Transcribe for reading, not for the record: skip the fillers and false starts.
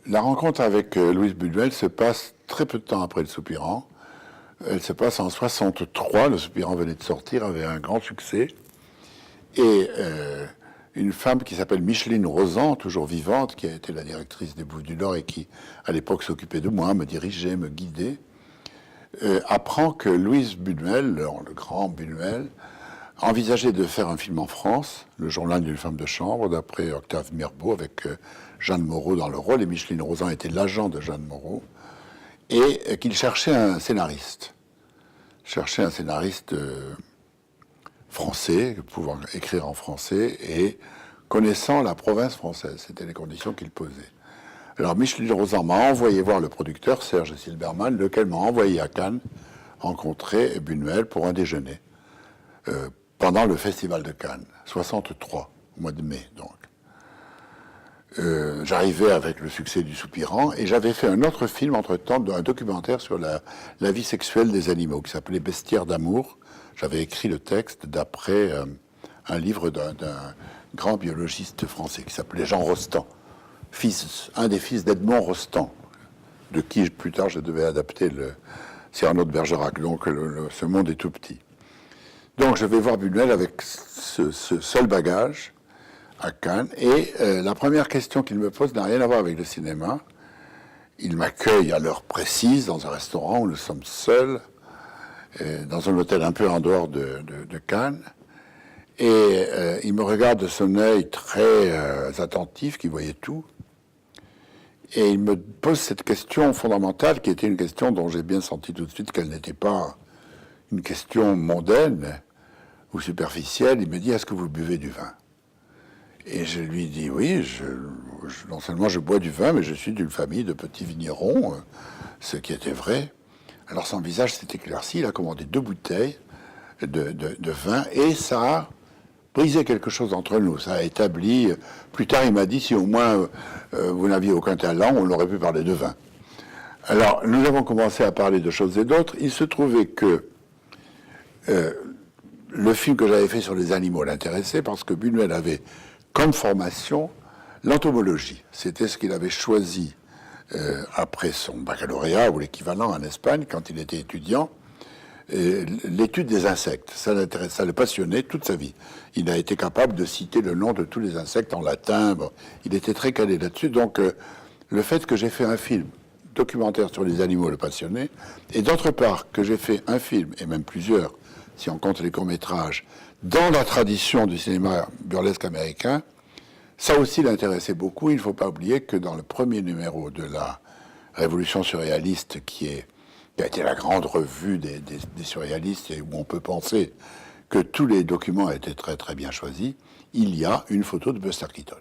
La rencontre avec Louise Buñuel se passe très peu de temps après Le Soupirant. Elle se passe en 63. Le Soupirant venait de sortir, avait un grand succès. Et une femme qui s'appelle Micheline Rosan, toujours vivante, qui a été la directrice des Bouffes du Nord et qui, à l'époque, s'occupait de moi, me dirigeait, me guidait, apprend que Louise Buñuel, le grand Buñuel, envisageait de faire un film en France, Le journal d'une femme de chambre, d'après Octave Mirbeau, avec Jeanne Moreau dans le rôle, et Micheline Rosan était l'agent de Jeanne Moreau, et qu'il cherchait un scénariste. Cherchait un scénariste français, pouvant écrire en français, et connaissant la province française. C'était les conditions qu'il posait. Alors Micheline Rosan m'a envoyé voir le producteur, Serge Silbermann, lequel m'a envoyé à Cannes rencontrer Buñuel pour un déjeuner. Pendant le festival de Cannes, 63, au mois de mai, donc. J'arrivais avec le succès du Soupirant, et j'avais fait un autre film, entre-temps, un documentaire sur la vie sexuelle des animaux, qui s'appelait Bestiaire d'amour. J'avais écrit le texte d'après un livre d'un grand biologiste français, qui s'appelait Jean Rostand, un des fils d'Edmond Rostand, de qui, plus tard, je devais adapter le Cyrano de Bergerac. Donc, ce monde est tout petit. Donc je vais voir Buñuel avec ce seul bagage à Cannes. Et la première question qu'il me pose n'a rien à voir avec le cinéma. Il m'accueille à l'heure précise dans un restaurant où nous sommes seuls, dans un hôtel un peu en dehors de Cannes. Et il me regarde de son œil très attentif, qui voyait tout. Et il me pose cette question fondamentale, qui était une question dont j'ai bien senti tout de suite qu'elle n'était pas une question mondaine ou superficielle. Il me dit: est-ce que vous buvez du vin? Et je lui dis: oui, non seulement je bois du vin, mais je suis d'une famille de petits vignerons, ce qui était vrai. Alors son visage s'est éclairci, il a commandé 2 bouteilles de vin, et ça a brisé quelque chose entre nous. Ça a établi... Plus tard, il m'a dit: si au moins vous n'aviez aucun talent, on aurait pu parler de vin. Alors, nous avons commencé à parler de choses et d'autres. Il se trouvait que le film que j'avais fait sur les animaux l'intéressait, parce que Buñuel avait comme formation l'entomologie. C'était ce qu'il avait choisi après son baccalauréat, ou l'équivalent en Espagne, quand il était étudiant, l'étude des insectes. Ça l'intéressait, ça le passionnait toute sa vie. Il a été capable de citer le nom de tous les insectes en latin. Bon, il était très calé là-dessus. Donc, le fait que j'ai fait un film documentaire sur les animaux le passionnait, et d'autre part, que j'ai fait un film, et même plusieurs, si on compte les courts-métrages, dans la tradition du cinéma burlesque américain, ça aussi l'intéressait beaucoup. Il ne faut pas oublier que dans le premier numéro de la Révolution surréaliste, qui a été la grande revue des surréalistes, et où on peut penser que tous les documents étaient très très bien choisis, il y a une photo de Buster Keaton.